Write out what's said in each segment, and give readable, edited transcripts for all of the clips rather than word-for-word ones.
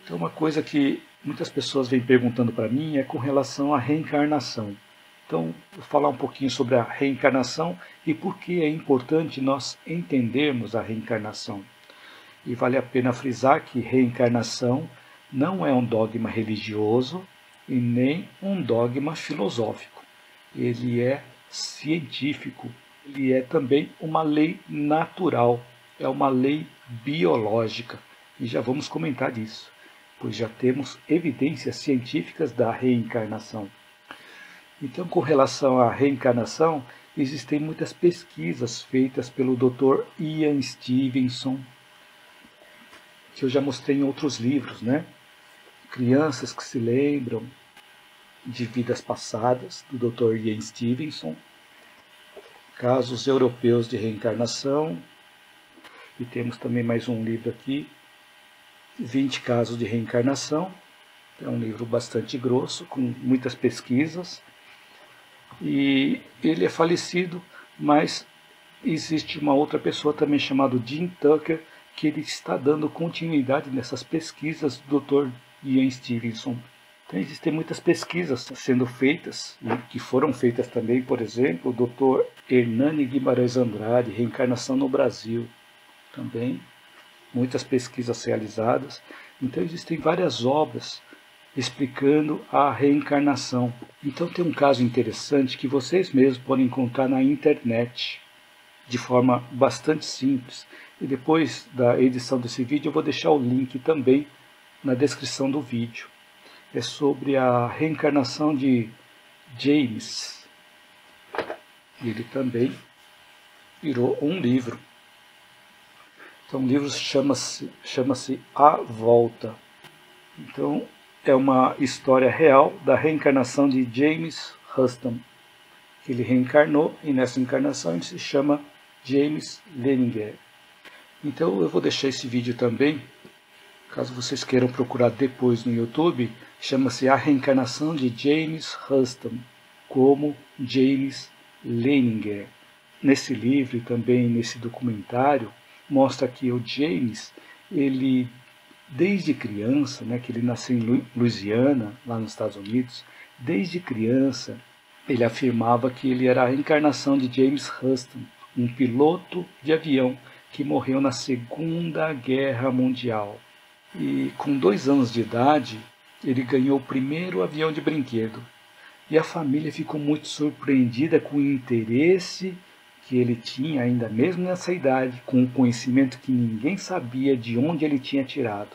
Então, uma coisa que muitas pessoas vêm perguntando para mim é com relação à reencarnação. Então, vou falar um pouquinho sobre a reencarnação e por que é importante nós entendermos a reencarnação. E vale a pena frisar que reencarnação não é um dogma religioso e nem um dogma filosófico. Ele é científico, ele é também uma lei natural, é uma lei biológica. E já vamos comentar disso, pois já temos evidências científicas da reencarnação. Então, com relação à reencarnação, existem muitas pesquisas feitas pelo Dr. Ian Stevenson, que eu já mostrei em outros livros, né? Crianças que se lembram de vidas passadas, do Dr. Ian Stevenson, casos europeus de reencarnação, e temos também mais um livro aqui, 20 casos de reencarnação, é um livro bastante grosso, com muitas pesquisas, e ele é falecido, mas existe uma outra pessoa também chamada Jim Tucker, que ele está dando continuidade nessas pesquisas do Dr. Ian Stevenson. Então, existem muitas pesquisas sendo feitas, que foram feitas também, por exemplo, o Dr. Hernani Guimarães Andrade, Reencarnação no Brasil, também muitas pesquisas realizadas. Então, existem várias obras explicando a reencarnação. Então, tem um caso interessante que vocês mesmos podem encontrar na internet, de forma bastante simples. E depois da edição desse vídeo eu vou deixar o link também na descrição do vídeo. É sobre a reencarnação de James. Ele também virou um livro. Então o livro chama-se A Volta. Então é uma história real da reencarnação de James Huston. Ele reencarnou e nessa encarnação ele se chama James Leninger. Então eu vou deixar esse vídeo também, caso vocês queiram procurar depois no YouTube, chama-se A Reencarnação de James Huston, como James Leninger. Nesse livro e também nesse documentário, mostra que o James, ele desde criança, né, que ele nasceu em Louisiana, lá nos Estados Unidos, desde criança ele afirmava que ele era a reencarnação de James Huston, um piloto de avião que morreu na Segunda Guerra Mundial. E com 2 anos de idade, ele ganhou o primeiro avião de brinquedo. E a família ficou muito surpreendida com o interesse que ele tinha, ainda mesmo nessa idade, com um conhecimento que ninguém sabia de onde ele tinha tirado.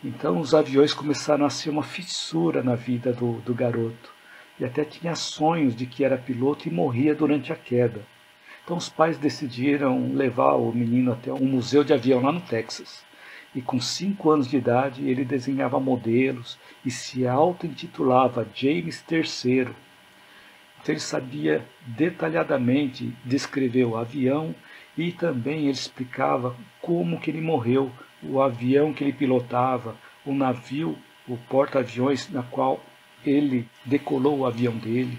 Então os aviões começaram a ser uma fissura na vida do garoto. E até tinha sonhos de que era piloto e morria durante a queda. Então os pais decidiram levar o menino até um museu de avião lá no Texas. E com 5 anos de idade ele desenhava modelos e se auto-intitulava James III. Então ele sabia detalhadamente descrever o avião e também ele explicava como que ele morreu, o avião que ele pilotava, o navio, o porta-aviões na qual ele decolou o avião dele.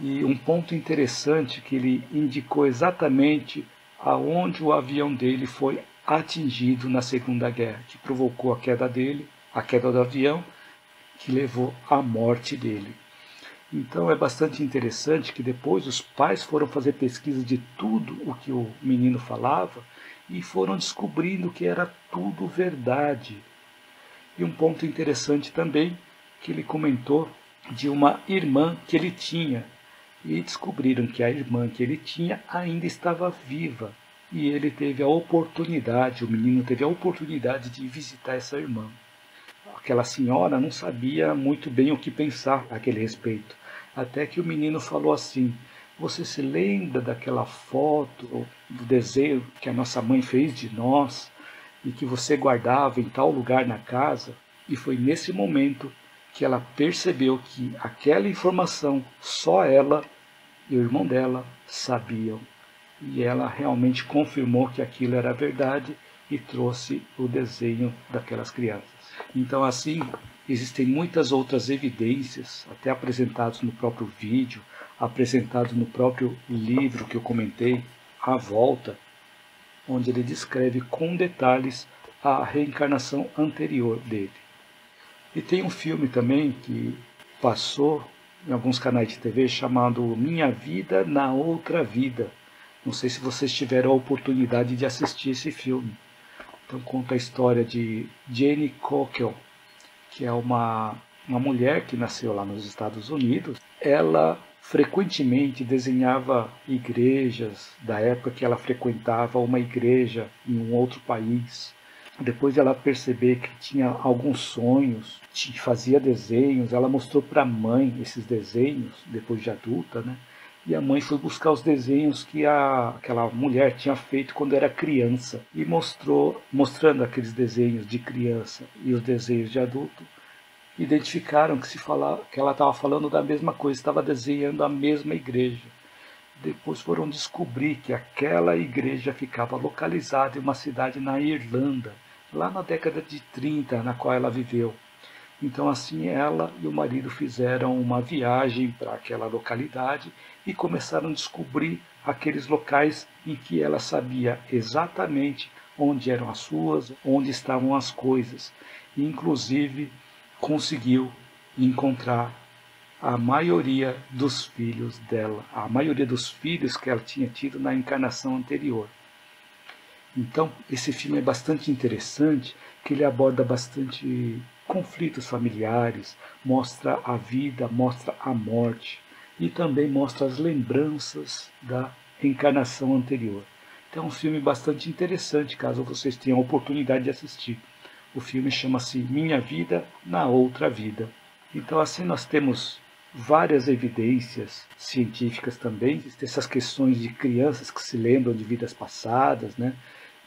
E um ponto interessante que ele indicou exatamente aonde o avião dele foi atingido na Segunda Guerra, que provocou a queda dele, a queda do avião, que levou à morte dele. Então é bastante interessante que depois os pais foram fazer pesquisa de tudo o que o menino falava e foram descobrindo que era tudo verdade. E um ponto interessante também que ele comentou de uma irmã que ele tinha, e descobriram que a irmã que ele tinha ainda estava viva. E ele teve a oportunidade, o menino teve a oportunidade de visitar essa irmã. Aquela senhora não sabia muito bem o que pensar a aquele respeito. Até que o menino falou assim: você se lembra daquela foto, do desenho que a nossa mãe fez de nós e que você guardava em tal lugar na casa? E foi nesse momento que ela percebeu que aquela informação só ela e o irmão dela sabiam. E ela realmente confirmou que aquilo era verdade e trouxe o desenho daquelas crianças. Então assim, existem muitas outras evidências, até apresentadas no próprio vídeo, apresentadas no próprio livro que eu comentei, A Volta, onde ele descreve com detalhes a reencarnação anterior dele. E tem um filme também que passou em alguns canais de TV chamado Minha Vida na Outra Vida. Não sei se vocês tiveram a oportunidade de assistir esse filme. Então conta a história de Jane Cockell, que é uma mulher que nasceu lá nos Estados Unidos. Ela frequentemente desenhava igrejas, da época que ela frequentava uma igreja em um outro país. Depois de ela perceber que tinha alguns sonhos, fazia desenhos, ela mostrou para a mãe esses desenhos, depois de adulta, né? E a mãe foi buscar os desenhos que aquela mulher tinha feito quando era criança e mostrando aqueles desenhos de criança e os desenhos de adulto, identificaram que ela estava falando da mesma coisa, estava desenhando a mesma igreja. Depois foram descobrir que aquela igreja ficava localizada em uma cidade na Irlanda, lá na década de 30, na qual ela viveu. Então assim ela e o marido fizeram uma viagem para aquela localidade e começaram a descobrir aqueles locais em que ela sabia exatamente onde eram as ruas, onde estavam as coisas. E, inclusive conseguiu encontrar a maioria dos filhos dela, a maioria dos filhos que ela tinha tido na encarnação anterior. Então, esse filme é bastante interessante, que ele aborda bastante conflitos familiares, mostra a vida, mostra a morte e também mostra as lembranças da reencarnação anterior. Então é um filme bastante interessante, caso vocês tenham a oportunidade de assistir. O filme chama-se Minha Vida na Outra Vida. Então assim nós temos várias evidências científicas também, essas questões de crianças que se lembram de vidas passadas, né?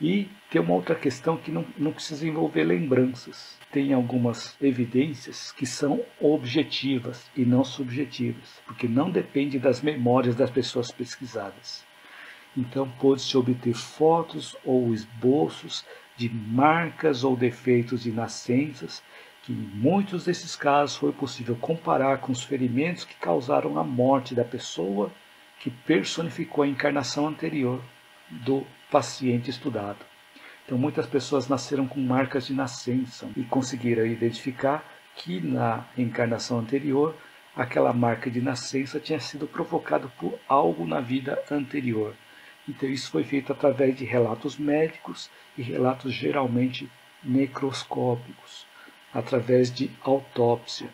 E tem uma outra questão que não precisa envolver lembranças. Tem algumas evidências que são objetivas e não subjetivas, porque não depende das memórias das pessoas pesquisadas. Então pôde-se obter fotos ou esboços de marcas ou defeitos de nascenças, que em muitos desses casos foi possível comparar com os ferimentos que causaram a morte da pessoa que personificou a encarnação anterior do paciente estudado. Então muitas pessoas nasceram com marcas de nascença e conseguiram identificar que na encarnação anterior aquela marca de nascença tinha sido provocada por algo na vida anterior. Então isso foi feito através de relatos médicos e relatos geralmente necroscópicos, através de autópsia.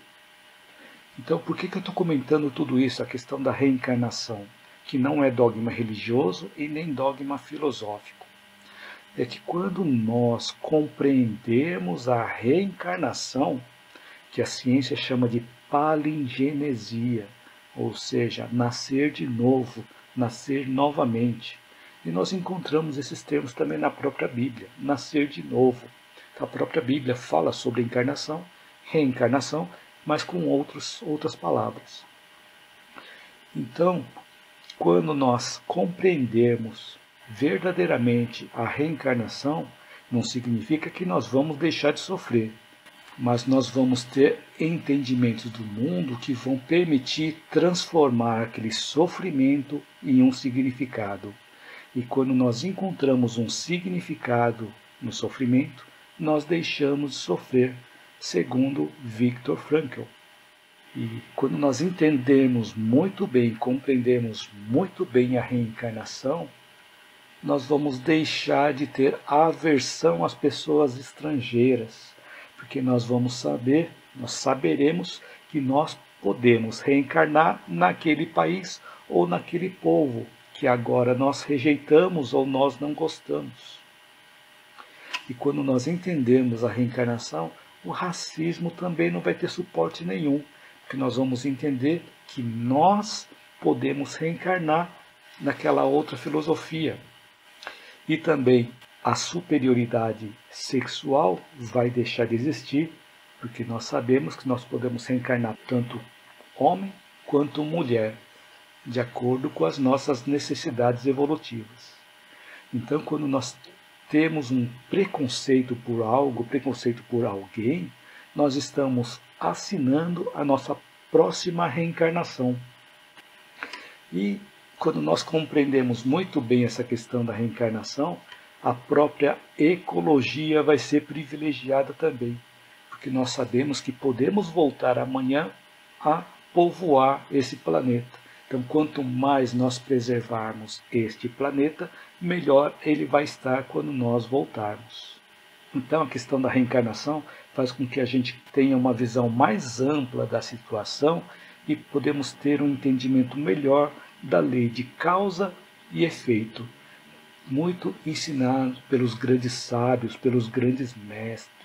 Então por que eu estou comentando tudo isso, a questão da reencarnação, que não é dogma religioso e nem dogma filosófico? É que quando nós compreendemos a reencarnação, que a ciência chama de palingenesia, ou seja, nascer de novo, nascer novamente. E nós encontramos esses termos também na própria Bíblia, nascer de novo. A própria Bíblia fala sobre encarnação, reencarnação, mas com outras palavras. Então, quando nós compreendermos verdadeiramente a reencarnação, não significa que nós vamos deixar de sofrer, mas nós vamos ter entendimentos do mundo que vão permitir transformar aquele sofrimento em um significado. E quando nós encontramos um significado no sofrimento, nós deixamos de sofrer, segundo Viktor Frankl. E quando nós entendemos muito bem, compreendemos muito bem a reencarnação, nós vamos deixar de ter aversão às pessoas estrangeiras, porque nós saberemos que nós podemos reencarnar naquele país ou naquele povo que agora nós rejeitamos ou nós não gostamos. E quando nós entendemos a reencarnação, o racismo também não vai ter suporte nenhum, porque nós vamos entender que nós podemos reencarnar naquela outra filosofia. E também a superioridade sexual vai deixar de existir, porque nós sabemos que nós podemos reencarnar tanto homem quanto mulher, de acordo com as nossas necessidades evolutivas. Então, quando nós temos um preconceito por algo, preconceito por alguém, nós estamos assinando a nossa próxima reencarnação. E quando nós compreendemos muito bem essa questão da reencarnação, a própria ecologia vai ser privilegiada também, porque nós sabemos que podemos voltar amanhã a povoar esse planeta. Então, quanto mais nós preservarmos este planeta, melhor ele vai estar quando nós voltarmos. Então, a questão da reencarnação faz com que a gente tenha uma visão mais ampla da situação e podemos ter um entendimento melhor da lei de causa e efeito, muito ensinado pelos grandes sábios, pelos grandes mestres.